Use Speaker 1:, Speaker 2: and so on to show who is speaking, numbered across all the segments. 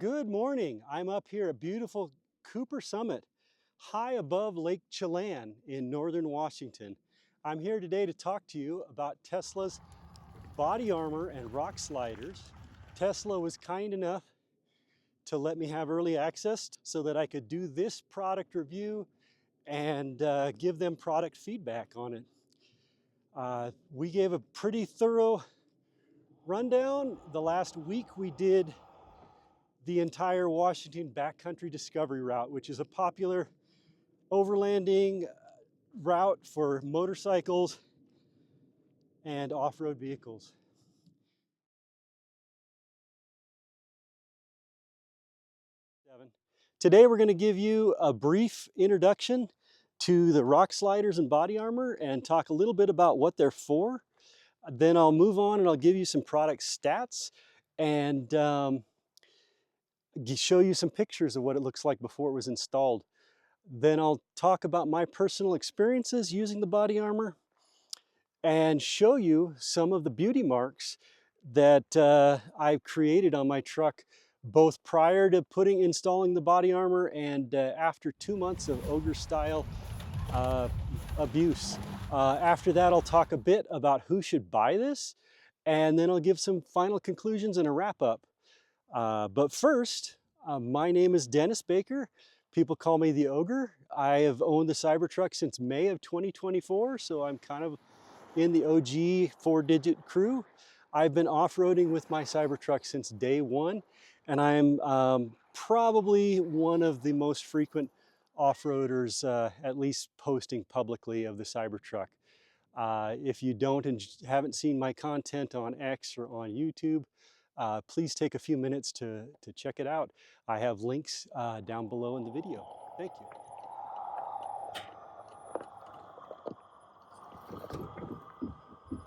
Speaker 1: Good morning. I'm up here at beautiful Cooper Summit, high above Lake Chelan in northern Washington. I'm here today to talk to you about Tesla's body armor and rock sliders. Tesla was kind enough to let me have early access so that I could do this product review and give them product feedback on it. We gave a pretty thorough rundown. The last week we did the entire Washington backcountry discovery route, which is a popular overlanding route for motorcycles and off-road vehicles. Today we're going to give you a brief introduction to the rock sliders and body armor and talk a little bit about what they're for. Then I'll move on and I'll give you some product stats and show you some pictures of what it looks like before it was installed. Then I'll talk about my personal experiences using the body armor and show you some of the beauty marks that I've created on my truck, both prior to installing the body armor and after 2 months of ogre style abuse. After that, I'll talk a bit about who should buy this, and then I'll give some final conclusions and a wrap up. But first, my name is Dennis Baker. People call me the Ogre. I have owned the Cybertruck since May of 2024, so I'm kind of in the OG 4-digit crew. I've been off-roading with my Cybertruck since day one, and I'm probably one of the most frequent off-roaders, at least posting publicly, of the Cybertruck. If you don't and haven't seen my content on X or on YouTube, please take a few minutes to check it out. I have links down below in the video. Thank you.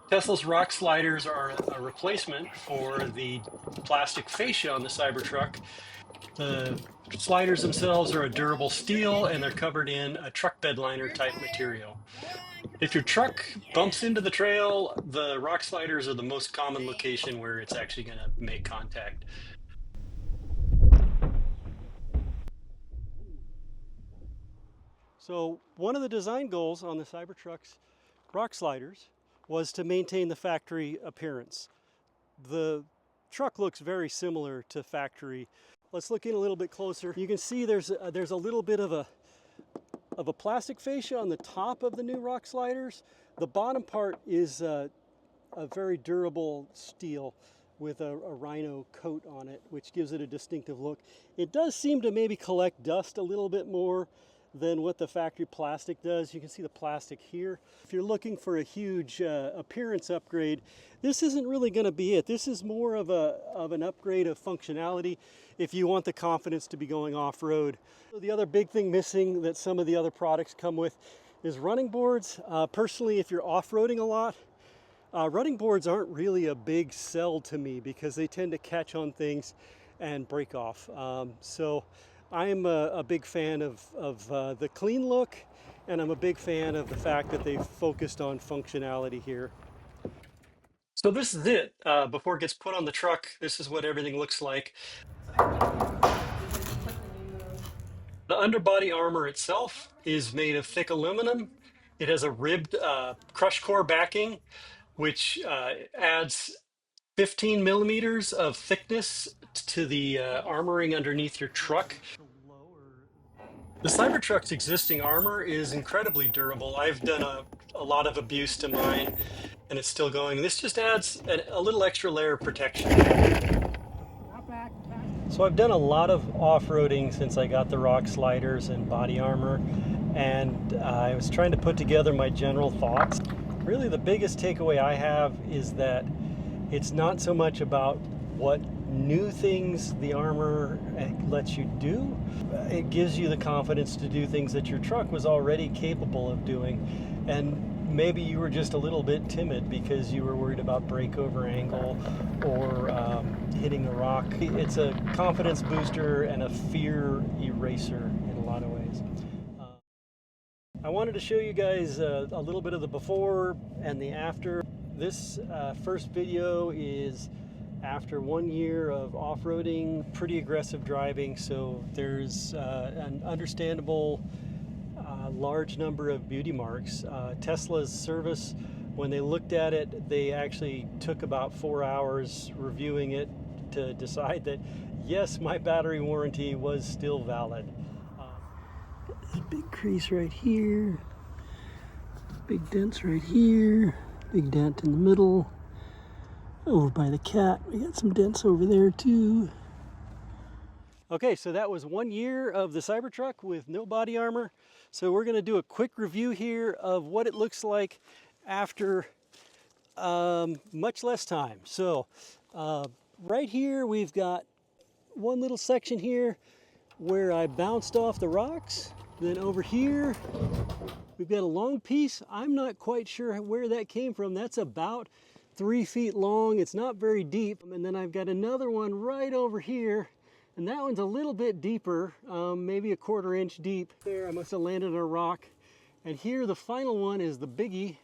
Speaker 1: Tesla's rock sliders are a replacement for the plastic fascia on the Cybertruck. The sliders themselves are a durable steel and they're covered in a truck bed liner type material. If your truck bumps into the trail, the rock sliders are the most common location where it's actually going to make contact. So one of the design goals on the Cybertruck's rock sliders was to maintain the factory appearance. The truck looks very similar to factory. Let's look in a little bit closer. You can see there's a little bit of a plastic fascia on the top of the new rock sliders. The bottom part is a very durable steel with a rhino coat on it, which gives it a distinctive look. It does seem to maybe collect dust a little bit more than what the factory plastic does. You can see the plastic here. If you're looking for a huge appearance upgrade, this isn't really going to be it. This is more of an upgrade of functionality if you want the confidence to be going off-road. The other big thing missing that some of the other products come with is running boards. Personally, if you're off-roading a lot, running boards aren't really a big sell to me because they tend to catch on things and break off. So I'm a big fan of the clean look, and I'm a big fan of the fact that they've focused on functionality here. So this is it. Before it gets put on the truck, this is what everything looks like. The underbody armor itself is made of thick aluminum. It has a ribbed crush core backing, which adds 15 millimeters of thickness to the armoring underneath your truck. The Cybertruck's existing armor is incredibly durable. I've done a lot of abuse to mine, and it's still going. This just adds a little extra layer of protection. So I've done a lot of off-roading since I got the rock sliders and body armor, and I was trying to put together my general thoughts. Really, the biggest takeaway I have is that it's not so much about what new things the armor lets you do. It gives you the confidence to do things that your truck was already capable of doing, and maybe you were just a little bit timid because you were worried about breakover angle or hitting a rock. It's a confidence booster and a fear eraser in a lot of ways. I wanted to show you guys a little bit of the before and the after. This first video is after 1 year of off-roading, pretty aggressive driving, so there's an understandable large number of beauty marks. Tesla's service, when they looked at it, they actually took about 4 hours reviewing it to decide that yes, my battery warranty was still valid. A big crease right here, big dents right here, big dent in the middle. Over by the cat, we got some dents over there too. Okay, so that was 1 year of the Cybertruck with no body armor. So we're gonna do a quick review here of what it looks like after much less time. So right here, we've got one little section here where I bounced off the rocks. Then over here, we've got a long piece. I'm not quite sure where that came from. That's about 3 feet long. It's not very deep. And then I've got another one right over here, and that one's a little bit deeper, maybe a 1/4 inch deep. There, I must have landed on a rock. And here, the final one is the biggie.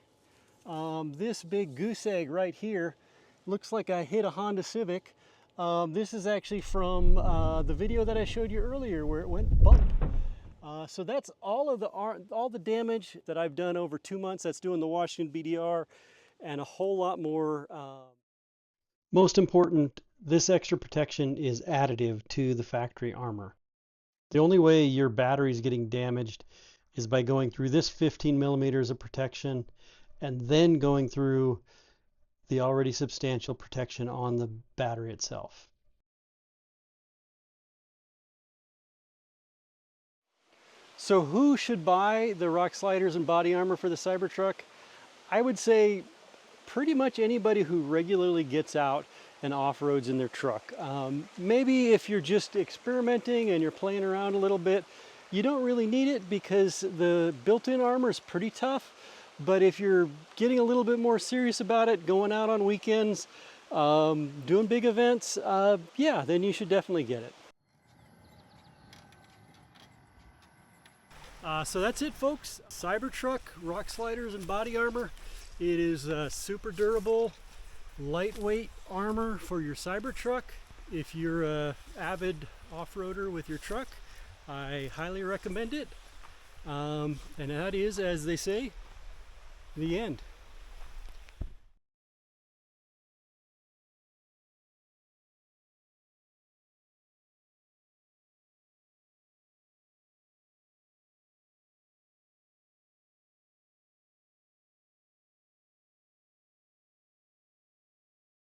Speaker 1: This big goose egg right here looks like I hit a Honda Civic. This is actually from the video that I showed you earlier where it went bump. So that's all the damage that I've done over 2 months. That's doing the Washington BDR and a whole lot more. Most important, this extra protection is additive to the factory armor. The only way your battery is getting damaged is by going through this 15 millimeters of protection and then going through the already substantial protection on the battery itself. So who should buy the rock sliders and body armor for the Cybertruck? I would say pretty much anybody who regularly gets out and off-roads in their truck. Maybe if you're just experimenting and you're playing around a little bit, you don't really need it because the built-in armor is pretty tough. But if you're getting a little bit more serious about it, going out on weekends, doing big events, yeah, then you should definitely get it. So that's it, folks. Cybertruck, rock sliders, and body armor. It is super durable, lightweight armor for your Cybertruck. If you're an avid off-roader with your truck, I highly recommend it. And that is, as they say, the end.